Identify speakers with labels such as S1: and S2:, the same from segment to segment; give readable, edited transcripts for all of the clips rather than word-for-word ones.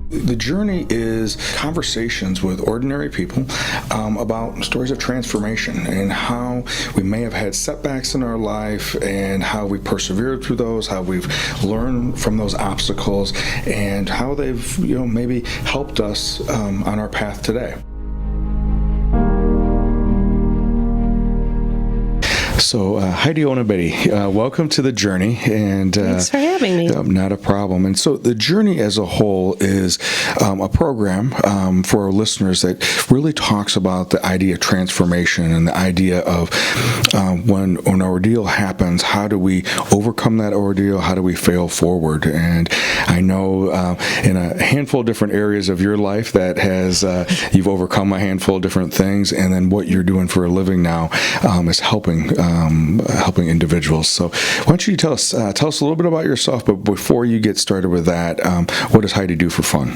S1: The journey is conversations with ordinary people about stories of transformation and how we may have had setbacks in our life and how we persevered through those, how we've learned from those obstacles, and how they've maybe helped us on our path today. So, Heidi Ognibene, welcome to The Journey. And
S2: thanks for having me.
S1: Not a problem. And so The Journey as a whole is a program for our listeners that really talks about the idea of transformation and the idea of when an ordeal happens, how do we overcome that ordeal? How do we fail forward? And I know in a handful of different areas of your life that you've overcome a handful of different things, and then what you're doing for a living now is helping individuals. So why don't you tell us a little bit about yourself, but before you get started with that, what does Heidi do for fun?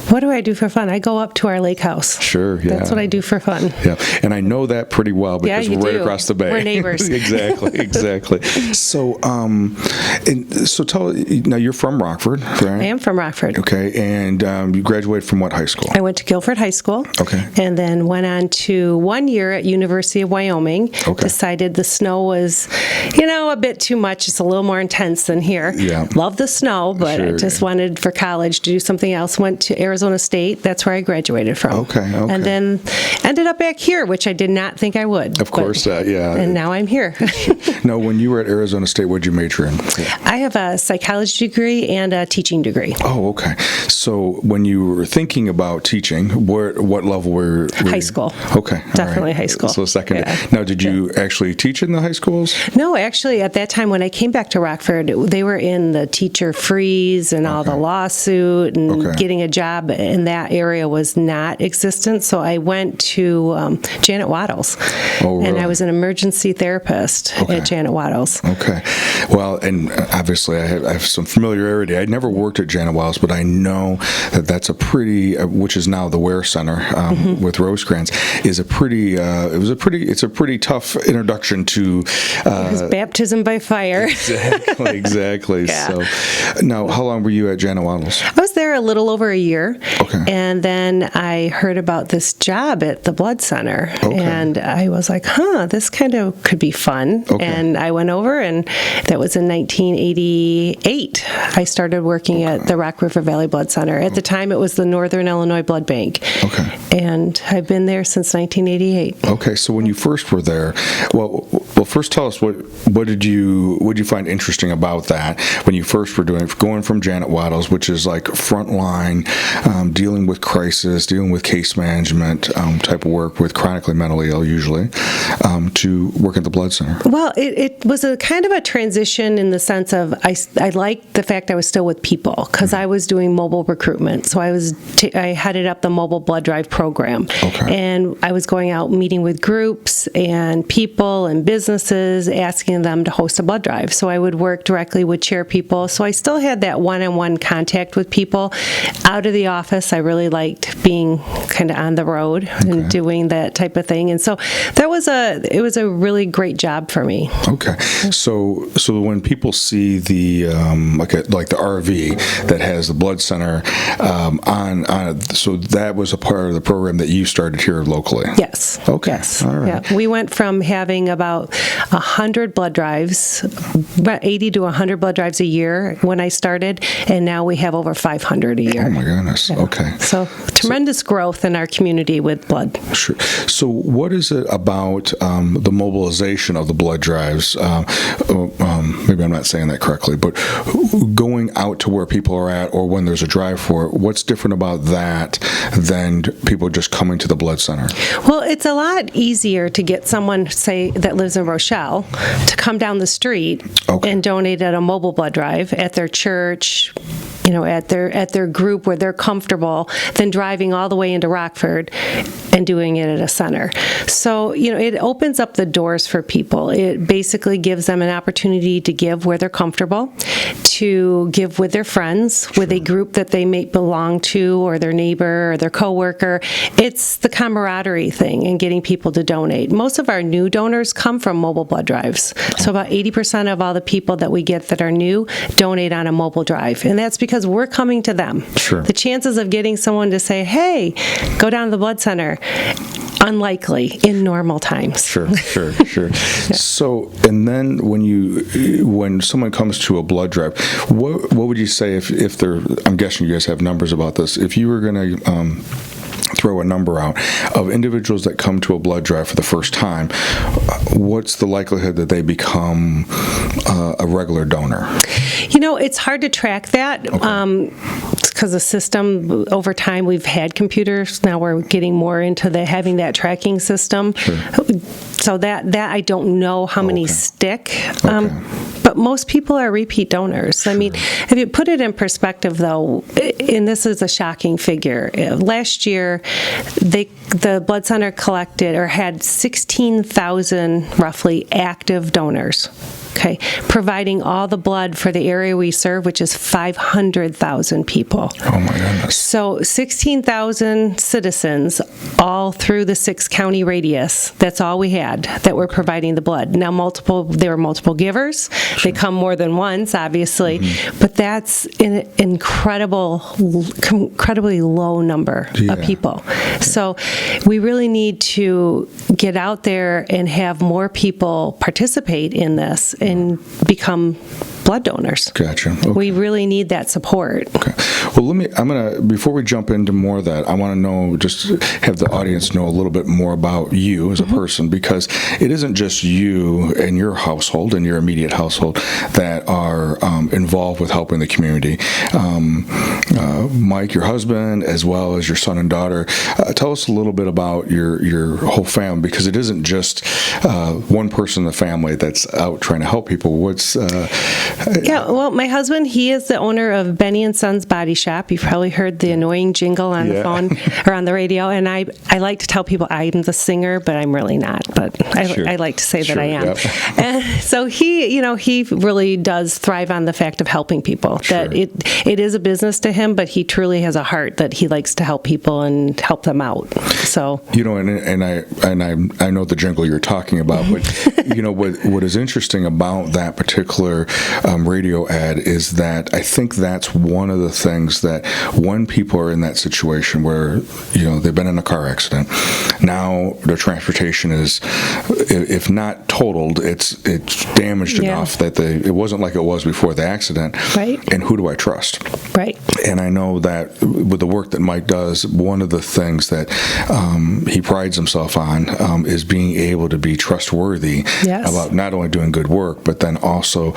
S2: What do I do for fun? I go up to our lake house.
S1: Sure, yeah.
S2: That's what I do for fun.
S1: Yeah, and I know that pretty well because we're right across the bay.
S2: We're neighbors.
S1: Exactly. So tell, now you're from Rockford, right?
S2: I am from Rockford.
S1: Okay, and you graduated from what high school?
S2: I went to Guilford High School.
S1: Okay.
S2: And then went on to 1 year at University of Wyoming.
S1: Okay.
S2: Decided the snow was, a bit too much. It's a little more intense than here.
S1: Yeah.
S2: Love the snow, but
S1: Sure.
S2: I just wanted for college to do something else. Went to Arizona State. That's where I graduated from.
S1: Okay.
S2: And then ended up back here, which I did not think I would.
S1: Of course, yeah.
S2: And now I'm here.
S1: Now, when you were at Arizona State, what did you major in?
S2: I have a psychology degree and a teaching degree.
S1: Oh, okay. So when you were thinking about teaching, what level were you?
S2: High school.
S1: Okay.
S2: Definitely high school.
S1: So secondary.
S2: Yeah.
S1: Now, did you actually teach in the high schools?
S2: No, actually, at that time when I came back to Rockford, they were in the teacher freeze and all the lawsuit, and getting a job in that area was not existent. So I went to Janet Waddell's, and I was an emergency therapist at Janet Waddell's. Okay.
S1: Well, and obviously I have some familiarity. I never worked at Janet Waddell's, but I know that that's a pretty, which is now the Ware Center with Rosecrans, is it's a pretty tough introduction to.
S2: It was baptism by fire.
S1: Exactly. Yeah. So, now, how long were you at Janet Waddell's?
S2: I was there a little over a year.
S1: Okay.
S2: And then I heard about this job at the Blood Center.
S1: Okay.
S2: And I was like, this kind of could be fun.
S1: Okay.
S2: And I went over, and that was in 1988. I started working at the Rock River Valley Blood Center. At the time, it was the Northern Illinois Blood Bank.
S1: Okay.
S2: And I've been there since 1988.
S1: Okay. So when you first were there, well, first tell us what did you find interesting about that when you first were going from Janet Waddell's, which is like frontline, dealing with crisis, dealing with case management type of work with chronically mentally ill usually, to work at the Blood Center?
S2: Well, it was a kind of a transition in the sense of I liked the fact I was still with people because I was doing mobile recruitment. So I headed up the mobile blood drive program.
S1: Okay.
S2: And I was going out meeting with groups and people and businesses, asking them to host a blood drive. So I would work directly with chair people. So I still had that one-on-one contact with people. Out of the office, I really liked being kind of on the road and doing that type of thing. And so it was a really great job for me.
S1: Okay. So when people see the like the RV that has the Blood Center on it, so that was a part of the program that you started here locally?
S2: Yes.
S1: Okay.
S2: Yes.
S1: All right.
S2: Yeah. We went from having about 100 blood drives, about 80 to 100 blood drives a year when I started, and now we have over 500 a year.
S1: Oh my goodness. Yeah. Okay.
S2: So tremendous growth in our community with blood.
S1: Sure. So what is it about the mobilization of the blood drives? Maybe I'm not saying that correctly, but going out to where people are at, or when there's a drive for it, what's different about that than people just coming to the Blood Center?
S2: Well, it's a lot easier to get someone, say, that lives in Rochelle to come down the street and donate at a mobile blood drive at their church, at their group where they're comfortable, than driving all the way into Rockford and doing it at a center. So, it opens up the doors for people. It basically gives them an opportunity to give where they're comfortable, to give with their friends, with a group that they may belong to, or their neighbor or their coworker. It's the camaraderie thing and getting people to donate. Most of our new donors come from mobile blood drives. So about 80% of all the people that we get that are new donate on a mobile drive. And that's because because we're coming to them.
S1: Sure.
S2: The chances of getting someone to say, hey, go down to the blood center, unlikely in normal times.
S1: Sure. So, and then when someone comes to a blood drive, what would you say if they're, I'm guessing you guys have numbers about this, if you were going to throw a number out of individuals that come to a blood drive for the first time, what's the likelihood that they become a regular donor?
S2: It's hard to track that. Because the system, over time, we've had computers. Now we're getting more into having that tracking system.
S1: Sure.
S2: So that I don't know how many stick.
S1: Okay.
S2: But most people are repeat donors. Sure. I mean, if you put it in perspective, though, and this is a shocking figure, last year the blood center collected or had 16,000 roughly active donors. Okay, providing all the blood for the area we serve, which is 500,000 people.
S1: Oh my goodness.
S2: So 16,000 citizens all through the 6-county radius. That's all we had that were providing the blood. Now there were multiple givers. Sure. They come more than once, obviously, but that's an incredibly low number of people. So we really need to get out there and have more people participate in this and become blood donors.
S1: Gotcha. Okay.
S2: We really need that support.
S1: Okay. Well, before we jump into more of that, I want to know, just have the audience know a little bit more about you as a person, because it isn't just you and your household and your immediate household that are involved with helping the community. Mike, your husband, as well as your son and daughter, tell us a little bit about your whole family, because it isn't just one person in the family that's out trying to help people.
S2: Well, my husband, he is the owner of Benny and Sons Body Shop. You've probably heard the annoying jingle on the phone or on the radio. And I like to tell people I'm the singer, but I'm really not. But I like to say that I am. Yep. And so he really does thrive on the fact of helping people. Sure. That it is a business to him, but he truly has a heart that he likes to help people and help them out. So
S1: and I know the jingle you're talking about, but what is interesting about that particular radio ad is that I think that's one of the things that when people are in that situation where they've been in a car accident, now their transportation is, if not totaled, it's damaged enough that it wasn't like it was before the accident.
S2: Right.
S1: And who do I trust?
S2: Right.
S1: And I know that with the work that Mike does, one of the things that he prides himself on is being able to be trustworthy about not only doing good work, but then also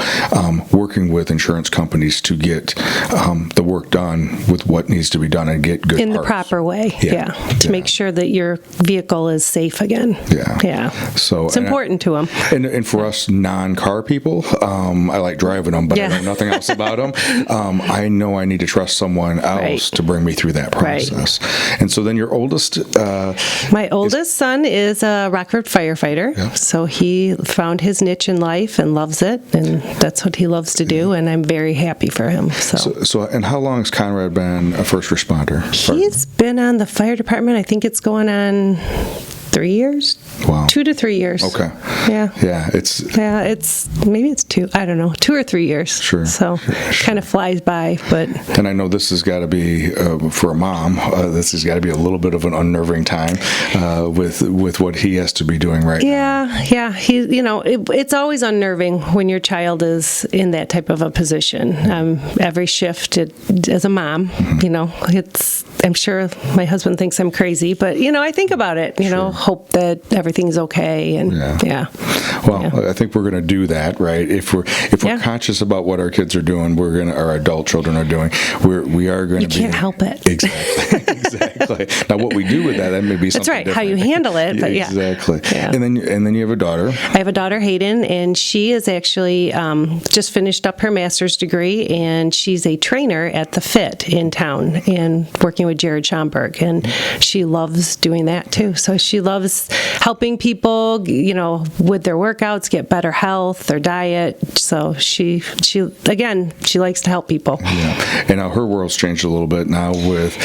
S1: working with insurance companies to get the work done with what needs to be done and get good
S2: in
S1: parts.
S2: the proper way. To make sure that your vehicle is safe again. So it's important to him.
S1: And for us non-car people, I like driving them, but I know nothing else about them. I know I need to trust someone else to bring me through that process. Right. And so then your oldest...
S2: My oldest son is a Rockford firefighter. Yeah. So he found his niche in life and loves it, and that's what he loves to do, and I'm very happy for him. So
S1: and how long has Conrad been a first responder?
S2: He's been on the fire department, I think it's going on 3 years.
S1: Wow.
S2: 2 to 3 years.
S1: Okay.
S2: Yeah.
S1: It's
S2: maybe it's 2. I don't know. 2 or 3 years.
S1: Sure.
S2: So kind of flies by, but.
S1: And I know this has got to be for a mom. This has got to be a little bit of an unnerving time with what he has to be doing right now.
S2: Yeah. It's always unnerving when your child is in that type of a position. Every shift, as a mom, I'm sure my husband thinks I'm crazy, but I think about it. Hope that everything's okay, and
S1: I think we're going to do that, right? If we're conscious about what our kids are doing, our adult children are doing, we are going to be.
S2: You can't help it.
S1: Exactly. Now, what we do with that may be something.
S2: That's right.
S1: Different.
S2: How you handle it, but
S1: exactly.
S2: Yeah.
S1: And then you have a daughter.
S2: I have a daughter, Hayden, and she is actually just finished up her master's degree, and she's a trainer at the Fit in town, and working with Jared Schomburg, and she loves doing that too. So she loves helping people, with their workouts, get better health, their diet. So she likes to help people.
S1: Yeah. And now her world's changed a little bit now with.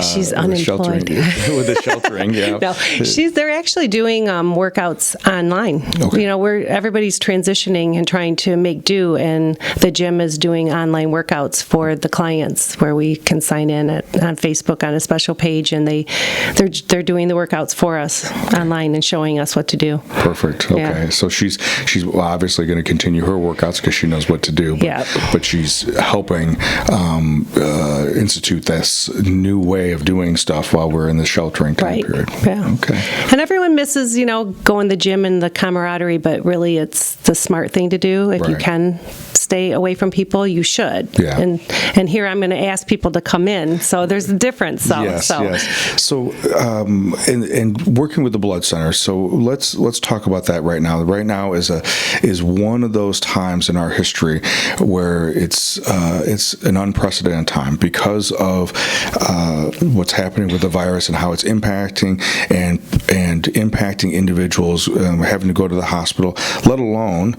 S2: She's unemployed.
S1: With the sheltering, yeah.
S2: No, they're actually doing workouts online.
S1: Okay.
S2: You know, where everybody's transitioning and trying to make do, and the gym is doing online workouts for the clients where we can sign in on Facebook on a special page, and they're doing the workouts for us online and showing us what to do.
S1: Perfect. Okay.
S2: Yeah.
S1: So she's obviously going to continue her workouts because she knows what to do. But she's helping institute this new way of doing stuff while we're in the sheltering time period.
S2: Yeah.
S1: Okay.
S2: And everyone misses, going to the gym and the camaraderie, but really it's the smart thing to do. If you can stay away from people, you should.
S1: Yeah.
S2: And here I'm going to ask people to come in, so there's a difference.
S1: Yes. So, and working with the blood center. So let's talk about that right now. Right now is one of those times in our history where it's an unprecedented time because of what's happening with the virus and how it's impacting and impacting individuals having to go to the hospital. Let alone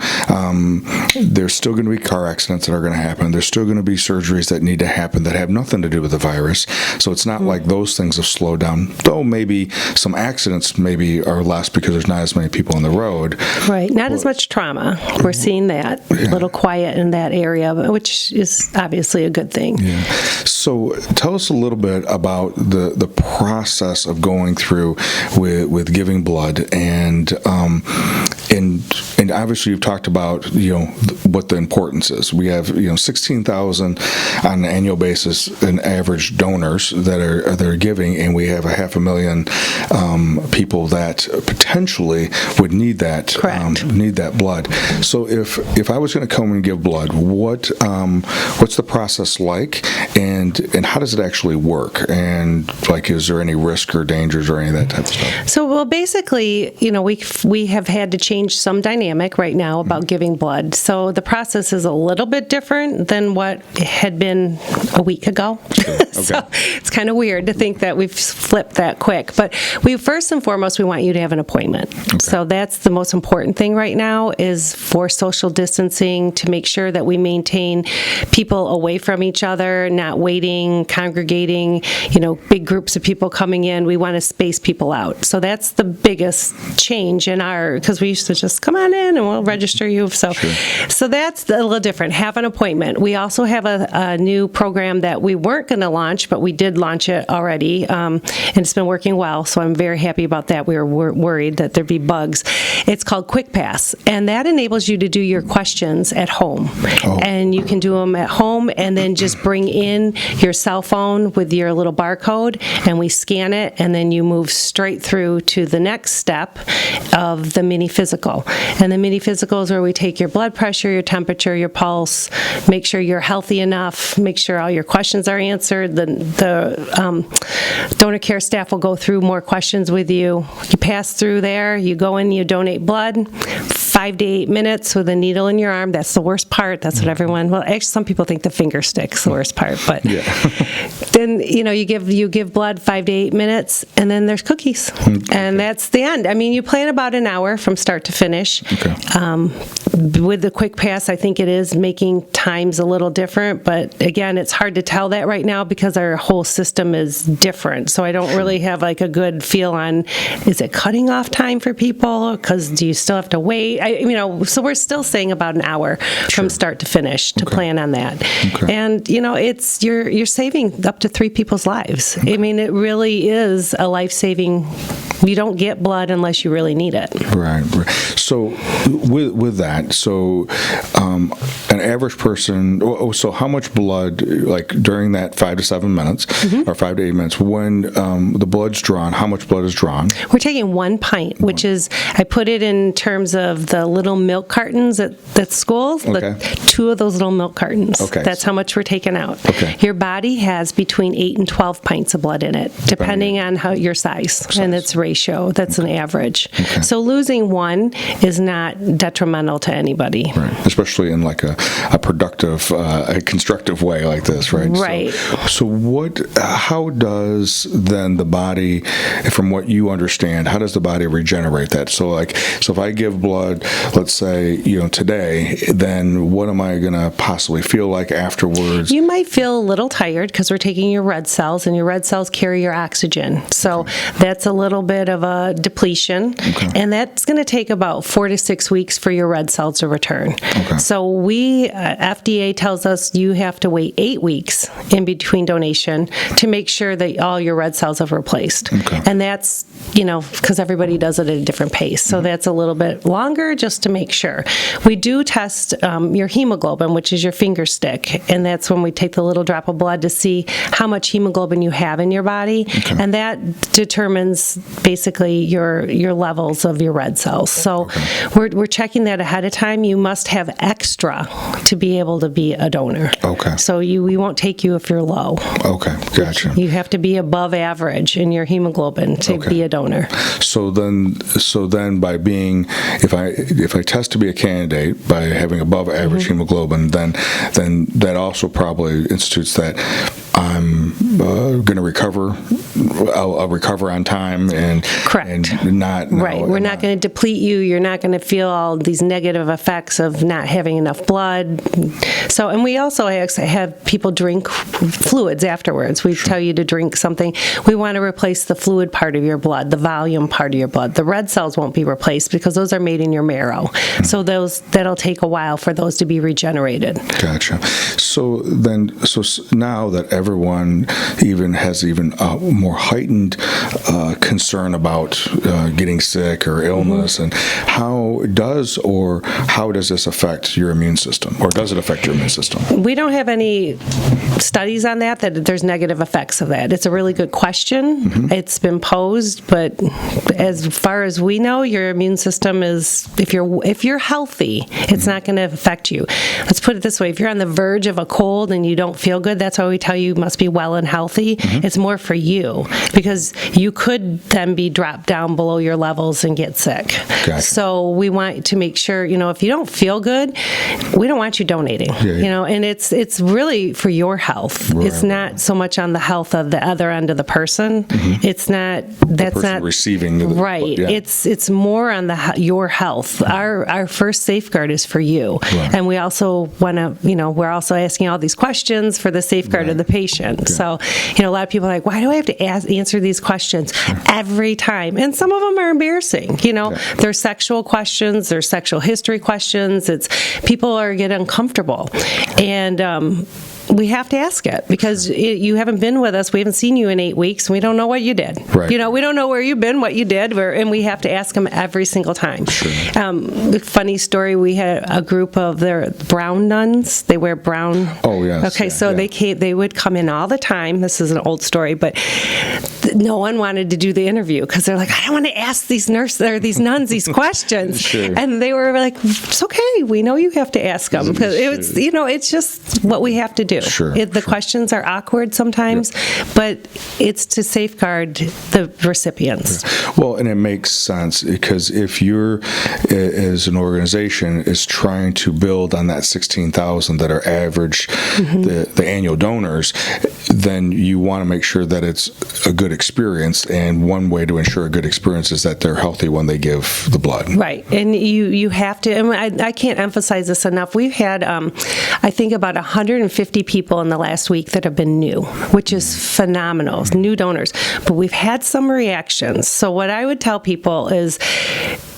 S1: there's still going to be car accidents that are going to happen. There's still going to be surgeries that need to happen that have nothing to do with the virus. So it's not like those things have slowed down, though maybe some accidents maybe are less because there's not as many people on the road.
S2: Right, not as much trauma. We're seeing that, a little quiet in that area, which is obviously a good thing.
S1: Yeah. So tell us a little bit about the process of going through with giving blood, and obviously you've talked about what the importance is. We have 16,000 on an annual basis in average donors that are giving, and we have 500,000 people that potentially would need that blood. So if I was going to come and give blood, what's the process like, and how does it actually work, and is there any risk or dangers or any of that type of stuff?
S2: So basically we have had to change some dynamic right now about giving blood. So the process is a little bit different than what had been a week ago.
S1: Sure. Okay.
S2: So it's kind of weird to think that we've flipped that quick. But first and foremost, we want you to have an appointment. Okay. So that's the most important thing right now, is for social distancing, to make sure that we maintain people away from each other, not waiting, congregating, big groups of people coming in. We want to space people out. So that's the biggest change because we used to just come on in and we'll register you. So that's a little different. Have an appointment. We also have a new program that we weren't going to launch, but we did launch it already, and it's been working well, so I'm very happy about that. We were worried that there'd be bugs. It's called Quick Pass, and that enables you to do your questions at home. And you can do them at home and then just bring in your cell phone with your little barcode, and we scan it, and then you move straight through to the next step of the mini physical. And the mini physical is where we take your blood pressure, your temperature, your pulse, make sure you're healthy enough, make sure all your questions are answered. The donor care staff will go through more questions with you. You pass through there, you go in, you donate blood, 5 to 8 minutes with a needle in your arm. That's the worst part. That's what actually some people think the finger stick's the worst part, but then you give blood 5 to 8 minutes, and then there's cookies, and that's the end. I mean, you plan about an hour from start to finish. Okay. With the Quick Pass, I think it is making times a little different, but again, it's hard to tell that right now because our whole system is different. So I don't really have a good feel on, is it cutting off time for people? Because do you still have to wait? So we're still saying about an hour from start to finish to plan on that. Okay. And it's you're saving up to 3 people's lives. Okay. I mean, it really is a life-saving. You don't get blood unless you really need it. Right.
S1: So with that, an average person. So how much blood, during that 5 to 7 minutes, or 5 to 8 minutes, when the blood's drawn, how much blood is drawn?
S2: We're taking 1 pint, which is, I put it in terms of the little milk cartons at school. Okay. 2 of those little milk cartons. Okay. That's how much we're taking out. Okay. Your body has between 8 and 12 pints of blood in it, depending on your size and its ratio. ratio. That's an average. So losing 1 is not detrimental to anybody.
S1: Right. Especially in like a productive, a constructive way like this, right?
S2: Right.
S1: So how does then the body, from what you understand, how does the body regenerate that? So if I give blood, let's say, today, then what am I going to possibly feel like afterwards?
S2: You might feel a little tired because we're taking your red cells, and your red cells carry your oxygen. So that's a little bit of a depletion, and that's going to take about 4 to 6 weeks for your red cells to return. So FDA tells us you have to wait 8 weeks in between donation to make sure that all your red cells have replaced. And that's, because everybody does it at a different pace. So that's a little bit longer just to make sure. We do test your hemoglobin, which is your finger stick, and that's when we take the little drop of blood to see how much hemoglobin you have in your body, and that determines basically your levels of your red cells. So we're checking that ahead of time. You must have extra to be able to be a donor. So we won't take you if you're low.
S1: Gotcha.
S2: You have to be above average in your hemoglobin to be a donor.
S1: So then by being, if I test to be a candidate by having above average hemoglobin, then that also probably institutes that I'm going to recover. I'll recover on time and not
S2: right. We're not going to deplete you. You're not going to feel all these negative effects of not having enough blood. So, and we also have people drink fluids afterwards. We tell you to drink something. We want to replace the fluid part of your blood, the volume part of your blood. The red cells won't be replaced because those are made in your marrow. So that'll take a while for those to be regenerated.
S1: Gotcha. So now that everyone has a more heightened concern about getting sick or illness, and how does this affect your immune system, or does it affect your immune system?
S2: We don't have any studies on that there's negative effects of that. It's a really good question. It's been posed, but as far as we know, your immune system is, if you're healthy, it's not going to affect you. Let's put it this way: if you're on the verge of a cold and you don't feel good, that's why we tell you must be well and healthy. It's more for you, because you could then be dropped down below your levels and get sick. So we want to make sure, if you don't feel good, we don't want you donating. And it's really for your health. It's not so much on the health of the other end of the person. It's not
S1: receiving
S2: It's more on your health. Our first safeguard is for you, and we also want to, we're also asking all these questions for the safeguard of the patient. So, a lot of people are like, why do I have to answer these questions every time? And some of them are embarrassing. They're sexual questions, they're sexual history questions. People are getting uncomfortable, and we have to ask it because you haven't been with us. We haven't seen you in 8 weeks. And we don't know what you did. We don't know where you've been, what you did, and we have to ask them every single time. Funny story: we had a group of their brown nuns. They wear brown.
S1: Oh yes.
S2: Okay, so they would come in all the time. This is an old story, but no one wanted to do the interview because they're like, I don't want to ask these nurses or these nuns these questions. And they were like, it's okay. We know you have to ask them because it's just what we have to do. The questions are awkward sometimes, but it's to safeguard the recipients.
S1: Well, and it makes sense because if you're, as an organization, is trying to build on that 16,000 that are average, the annual donors, then you want to make sure that it's a good experience. And one way to ensure a good experience is that they're healthy when they give the blood. Right.
S2: And you have to, and I can't emphasize this enough. We've had, I think, about 150 people in the last week that have been new, which is phenomenal, new donors. But we've had some reactions. So what I would tell people is,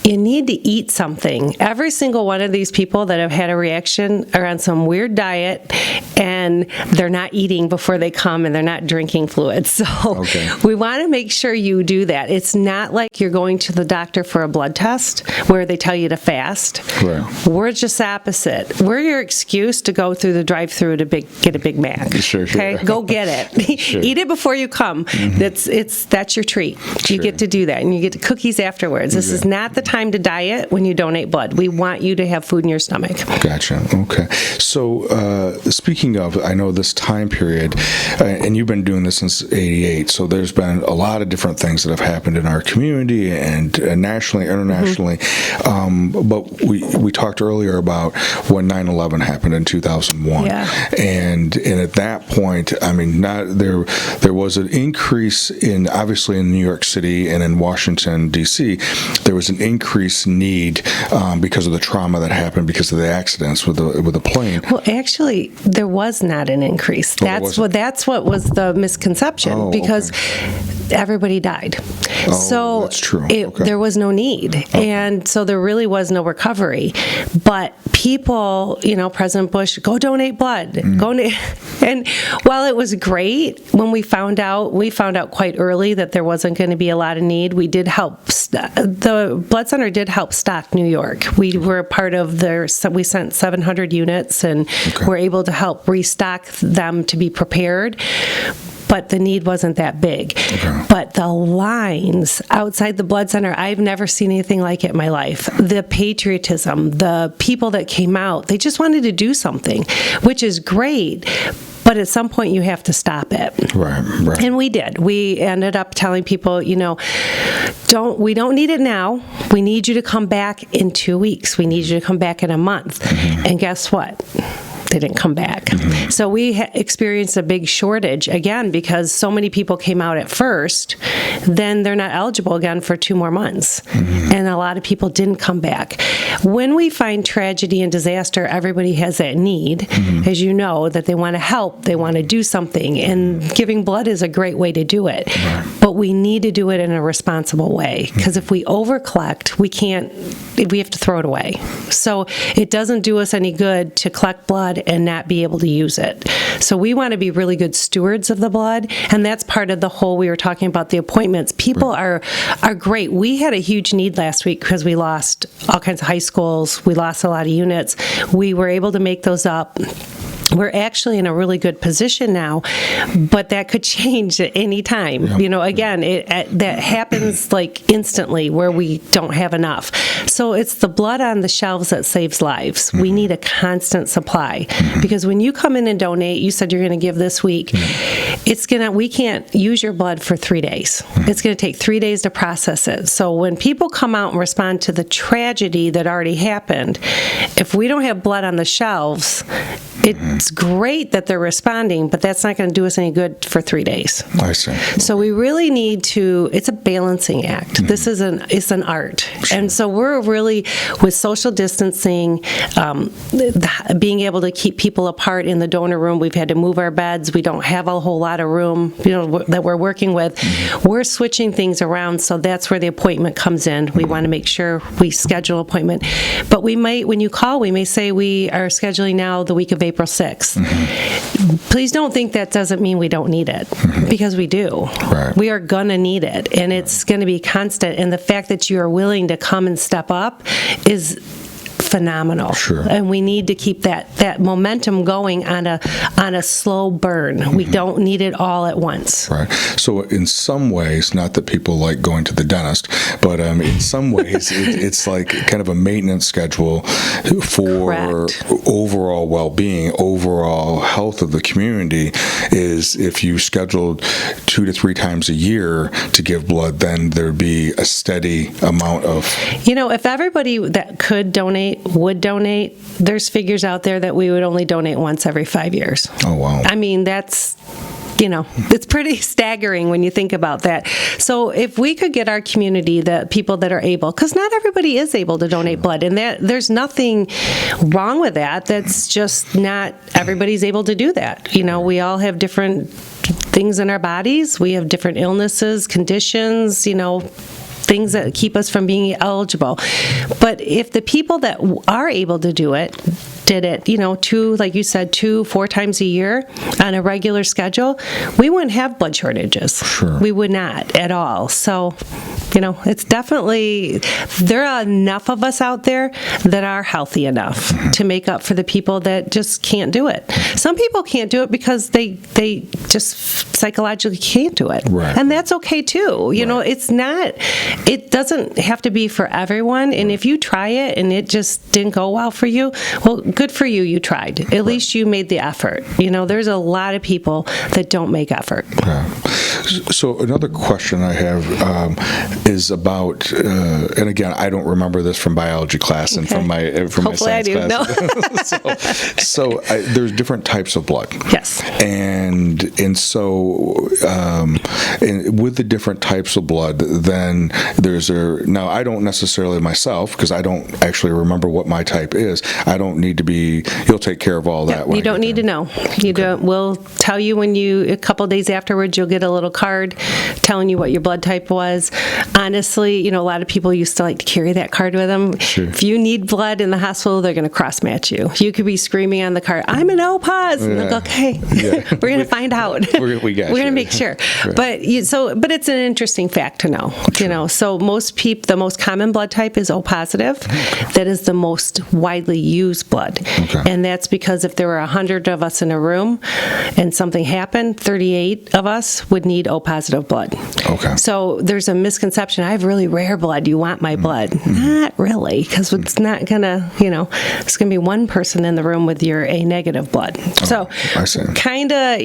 S2: you need to eat something. Every single one of these people that have had a reaction are on some weird diet, and they're not eating before they come, and they're not drinking fluids. So we want to make sure you do that. It's not like you're going to the doctor for a blood test where they tell you to fast. We're just opposite. We're your excuse to go through the drive-thru to get a Big Mac. Okay, go get it. Eat it before you come. That's your treat. You get to do that, and you get cookies afterwards. This is not the time time to diet when you donate blood. We want you to have food in your stomach.
S1: Gotcha. Okay. So speaking of, I know this time period, and you've been doing this since '88. So there's been a lot of different things that have happened in our community and nationally, internationally. But we talked earlier about when 9/11 happened in 2001, and at that point, I mean, there was an increase in, obviously in New York City and in Washington D.C. There was an increased need because of the trauma that happened because of the accidents with the plane.
S2: Well, actually, there was not an increase. That's what was the misconception, because everybody died. So
S1: that's true.
S2: There was no need, and so there really was no recovery. But people, President Bush, go donate blood. And while it was great when we found out quite early that there wasn't going to be a lot of need, we did help. The blood center did help stock New York. We were a part of we sent 700 units and were able to help restock them to be prepared. But the need wasn't that big. But the lines outside the blood center, I've never seen anything like it in my life. The patriotism, the people that came out, they just wanted to do something, which is great. But at some point, you have to stop it.
S1: Right.
S2: And we did. We ended up telling people, we don't need it now. We need you to come back in 2 weeks. We need you to come back in a month. And guess what? They didn't come back. So we experienced a big shortage again because so many people came out at first, then they're not eligible again for 2 more months. And a lot of people didn't come back. When we find tragedy and disaster, everybody has that need, as you know, that they want to help, they want to do something, and giving blood is a great way to do it. But we need to do it in a responsible way, because if we over-collect, we have to throw it away. So it doesn't do us any good to collect blood and not be able to use it. So we want to be really good stewards of the blood, and that's part of the whole, we were talking about the appointments. People are great. We had a huge need last week because we lost all kinds of high schools. We lost a lot of units. We were able to make those up. We're actually in a really good position now, but that could change at any time. Again, that happens like instantly where we don't have enough. So it's the blood on the shelves that saves lives. We need a constant supply, because when you come in and donate, you said you're going to give this week, we can't use your blood for 3 days. It's going to take 3 days to process it. So when people come out and respond to the tragedy that already happened, if we don't have blood on the shelves, it's great that they're responding, but that's not going to do us any good for 3 days.
S1: I see.
S2: So we really need to, it's a balancing act. This is it's an art. Sure. And so we're really, with social distancing, being able to keep people apart in the donor room, we've had to move our beds. We don't have a whole lot of room, that we're working with. We're switching things around, so that's where the appointment comes in. We want to make sure we schedule an appointment. But we might, when you call, we may say we are scheduling now the week of April 6th. Please don't think that doesn't mean we don't need it, because we do. We are going to need it, and it's going to be constant. And the fact that you are willing to come and step up is phenomenal. And we need to keep that momentum going on a slow burn. We don't need it all at once.
S1: So in some ways, not that people like going to the dentist, but in some ways it's like kind of a maintenance schedule for overall well-being, overall health of the community. Is if you scheduled 2 to 3 times a year to give blood, then there'd be a steady amount of...
S2: if everybody that could donate would donate, there's figures out there that we would only donate once every 5 years.
S1: Oh, wow.
S2: I mean, that's... it's pretty staggering when you think about that. So if we could get our community, the people that are able, because not everybody is able to donate blood, and there's nothing wrong with that. That's just not everybody's able to do that. We all have different things in our bodies. We have different illnesses, conditions, things that keep us from being eligible. But if the people that are able to do it, did it, like you said, 2-4 times a year on a regular schedule, we wouldn't have blood shortages.
S1: Sure.
S2: We would not at all. So, it's definitely, there are enough of us out there that are healthy enough to make up for the people that just can't do it. Some people can't do it because they just psychologically can't do it.
S1: Right.
S2: And that's okay too. It doesn't have to be for everyone. And if you try it and it just didn't go well for you, well, good for you. You tried. At least you made the effort. There's a lot of people that don't make effort.
S1: Yeah. So another question I have is about, and again, I don't remember this from biology class and from my
S2: Hopefully
S1: science class.
S2: No.
S1: so there's different types of blood.
S2: Yes.
S1: And so with the different types of blood, then now I don't necessarily myself, because I don't actually remember what my type is. I don't need to be. You'll take care of all that.
S2: You don't need to know. You don't. We'll tell you a couple of days afterwards. You'll get a little card telling you what your blood type was. Honestly, a lot of people used to like to carry that card with them.
S1: Sure.
S2: If you need blood in the hospital, they're going to cross match you. You could be screaming on the card, "I'm an O positive." And they'll go, "Okay, we're going to find out. We're going to make sure." Right. But it's an interesting fact to know.
S1: Sure.
S2: So the most common blood type is O positive. That is the most widely used blood, and that's because if there were 100 of us in a room and something happened, 38 of us would need O positive blood.
S1: Okay.
S2: So there's a misconception. I have really rare blood. You want my blood? Not really, because it's not gonna. It's gonna be one person in the room with your A negative blood. So kind of,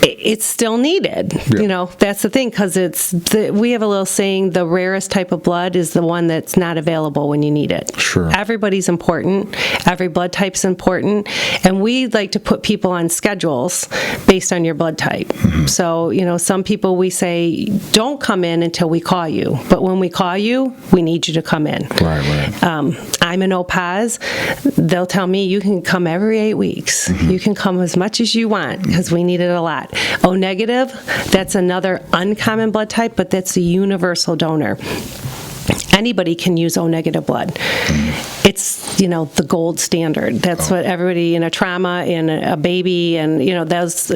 S2: it's still needed.
S1: Yep.
S2: That's the thing, because we have a little saying: the rarest type of blood is the one that's not available when you need it.
S1: Sure.
S2: Everybody's important. Every blood type's important, and we like to put people on schedules based on your blood type. So, some people we say don't come in until we call you, but when we call you, we need you to come in.
S1: Right.
S2: I'm an O-pos. They'll tell me you can come every 8 weeks. You can come as much as you want because we need it a lot. O-negative, that's another uncommon blood type, but that's a universal donor. Anybody can use O-negative blood. It's, the gold standard. That's what everybody, trauma and a baby and,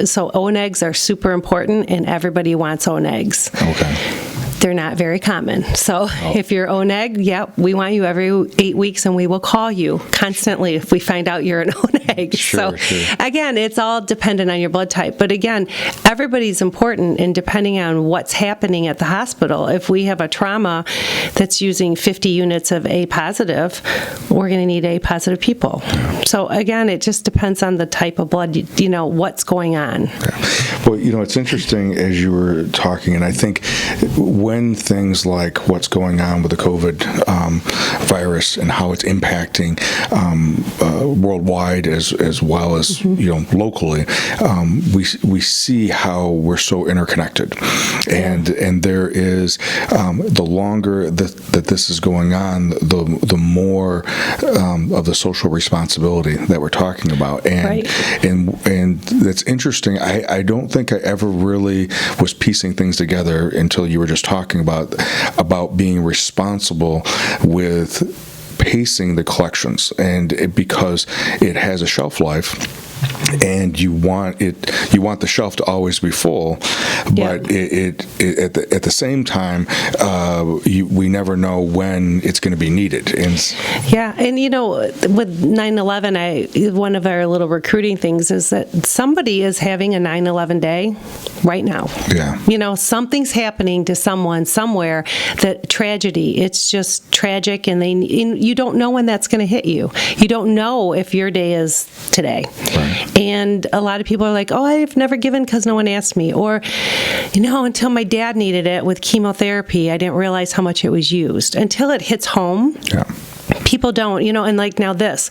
S2: so O-negs are super important and everybody wants O-negs.
S1: Okay.
S2: They're not very common. So if you're O-neg, we want you every 8 weeks and we will call you constantly if we find out you're an O-neg.
S1: Sure.
S2: Again, it's all dependent on your blood type. But again, everybody's important, and depending on what's happening at the hospital, if we have a trauma that's using 50 units of A positive, we're going to need A positive people. So again, it just depends on the type of blood, what's going on.
S1: Well, it's interesting as you were talking, and I think when things like what's going on with the COVID virus and how it's impacting worldwide as well as locally, we see how we're so interconnected, and there is the longer that this is going on, the more of the social responsibility that we're talking about, and that's interesting. I don't think I ever really was piecing things together until you were just talking about being responsible with pacing the collections, and because it has a shelf life. And you want the shelf to always be full, but it at the same time, we never know when it's going to be needed. And with 9/11, one of our little recruiting things is that somebody is having a 9/11 day right now. Yeah.
S2: Something's happening to someone somewhere. That tragedy. It's just tragic, and you don't know when that's going to hit you. You don't know if your day is today.
S1: Right.
S2: And a lot of people are like, "Oh, I've never given because no one asked me," or, until my dad needed it with chemotherapy, I didn't realize how much it was used until it hits home.
S1: Yeah.
S2: People don't, and like now this,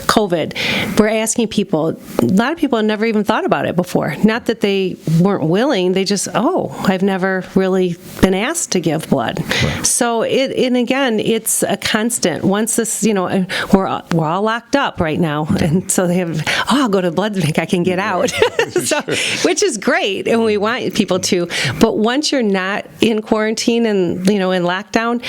S2: COVID, we're asking people, a lot of people have never even thought about it before. Not that they weren't willing, they just, I've never really been asked to give blood.
S1: Right.
S2: So, again, it's a constant. Once this, we're all locked up right now. And so they have, I'll go to the blood bank, I can get out. Which is great, and we want people to. But once you're not in quarantine and, in lockdown,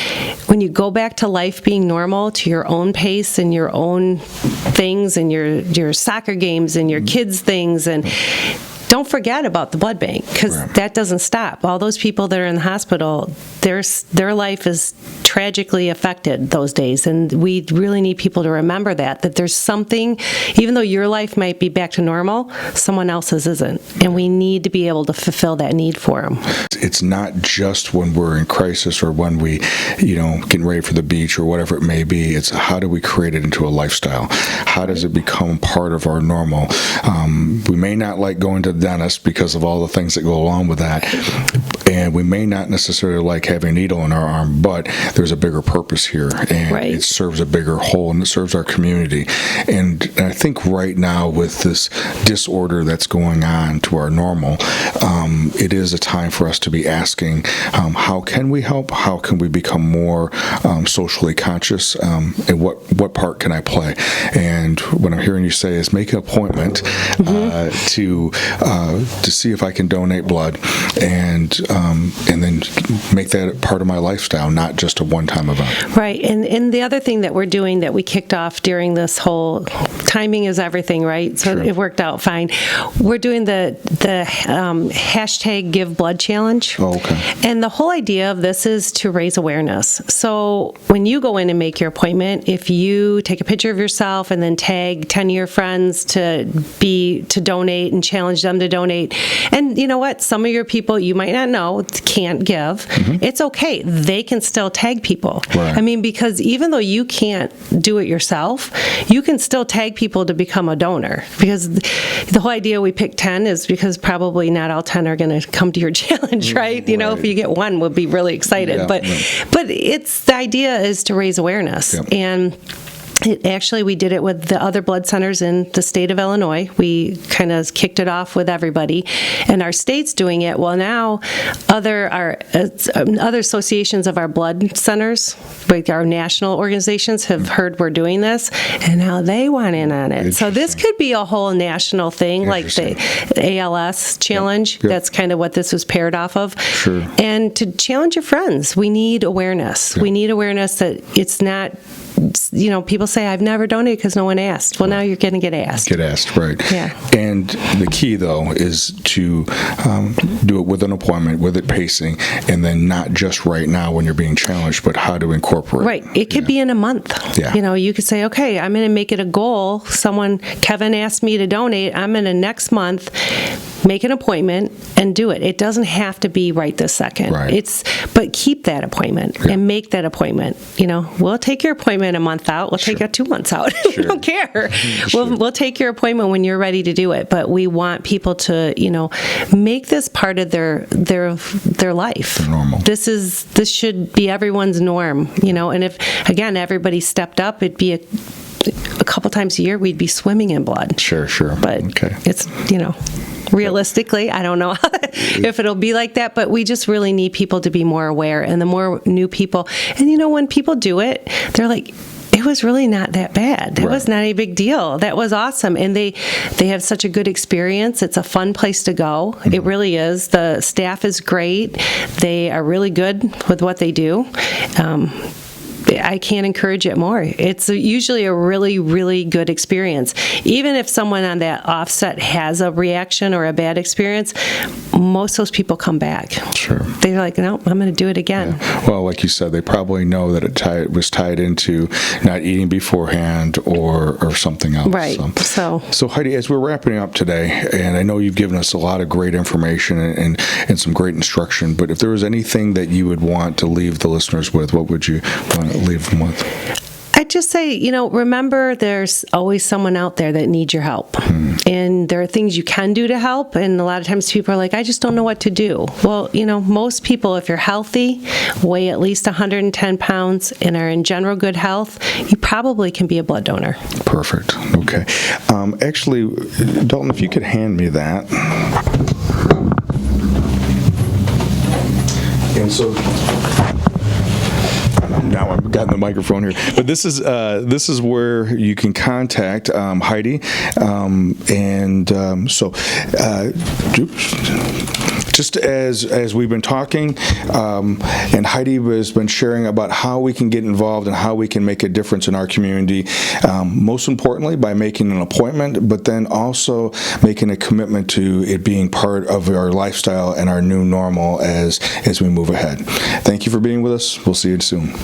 S2: when you go back to life being normal, to your your own pace and your own things and your soccer games and your kids' things, and don't forget about the blood bank, because that doesn't stop. All those people that are in the hospital, their life is tragically affected those days, and we really need people to remember that there's something, even though your life might be back to normal, someone else's isn't, and we need to be able to fulfill that need for them.
S1: It's not just when we're in crisis or when we, getting ready for the beach or whatever it may be. It's how do we create it into a lifestyle? How does it become part of our normal? We may not like going to the dentist because of all the things that go along with that, and we may not necessarily like having a needle in our arm, but there's a bigger purpose here, and it serves a bigger whole, and it serves our community. And I think right now, with this disorder that's going on to our normal, it is a time for us to be asking, how can we help? How can we become more socially conscious? And what part can I play? And what I'm hearing you say is make an appointment to see if I can donate blood, and then make that part of my lifestyle, not just a one-time event.
S2: Right, and the other thing that we're doing that we kicked off during this whole, timing is everything, right? So it worked out fine. We're doing the hashtag Give Blood Challenge.
S1: Oh, okay.
S2: And the whole idea of this is to raise awareness. So when you go in and make your appointment, if you take a picture of yourself and then tag 10 of your friends to donate and challenge them to donate, and you know what? Some of your people you might not know can't give. It's okay. They can still tag people.
S1: Right.
S2: I mean, because even though you can't do it yourself, you can still tag people to become a donor. Because the whole idea we picked 10 is because probably not all 10 are going to come to your challenge, right? You know, if you get one, we'll be really excited. But it's, the idea is to raise awareness. And actually, we did it with the other blood centers in the state of Illinois. We kind of kicked it off with everybody, and our state's doing it. Well, now other associations of our blood centers, like our national organizations, have heard we're doing this, and now they want in on it. So this could be a whole national thing, like the ALS challenge. That's kind of what this was paired off of.
S1: Sure.
S2: And to challenge your friends, we need awareness. We need awareness that it's not, people say, I've never donated because no one asked. Well, now you're going to get asked.
S1: Get asked, right.
S2: Yeah.
S1: And the key, though, is to do it with an appointment, with it pacing, and then not just right now when you're being challenged, but how to incorporate.
S2: Right. It could be in a month.
S1: Yeah.
S2: You could say, okay, I'm going to make it a goal. Kevin asked me to donate. I'm going to next month make an appointment and do it. It doesn't have to be right this second.
S1: Right.
S2: But keep that appointment and make that appointment. We'll take your appointment a month out. We'll take it 2 months out. We don't care. We'll take your appointment when you're ready to do it. But we want people to, make this part of their life.
S1: Their normal.
S2: This should be everyone's norm. And if again everybody stepped up, it'd be a couple times a year we'd be swimming in blood.
S1: Sure.
S2: But it's realistically, I don't know if it'll be like that, but we just really need people to be more aware, and the more new people, and when people do it, they're like, it was really not that bad. It was not a big deal. That was awesome. And they have such a good experience. It's a fun place to go. It really is. The staff is great. They are really good with what they do. I can't encourage it more. It's usually a really, really good experience. Even if someone on that offset has a reaction or a bad experience, most of those people come back.
S1: Sure.
S2: They're like, no, I'm going to do it again.
S1: Yeah. Well, like you said, they probably know that it was tied into not eating beforehand or something else.
S2: Right.
S1: So Heidi, as we're wrapping up today, and I know you've given us a lot of great information and some great instruction, but if there was anything that you would want to leave the listeners with, what would you want to leave them with?
S2: I'd just say, remember there's always someone out there that needs your help. And there are things you can do to help. And a lot of times people are like, I just don't know what to do. Well, most people, if you're healthy, weigh at least 110 pounds, and are in general good health, you probably can be a blood donor.
S1: Perfect. Okay. Actually, Dalton, if you could hand me that. And so I'm now I've gotten the microphone here. But this is where you can contact Heidi, just as we've been talking, and Heidi has been sharing about how we can get involved and how we can make a difference in our community, most importantly by making an appointment, but then also making a commitment to it being part of our lifestyle and our new normal as we move ahead. Thank you for being with us. We'll see you soon.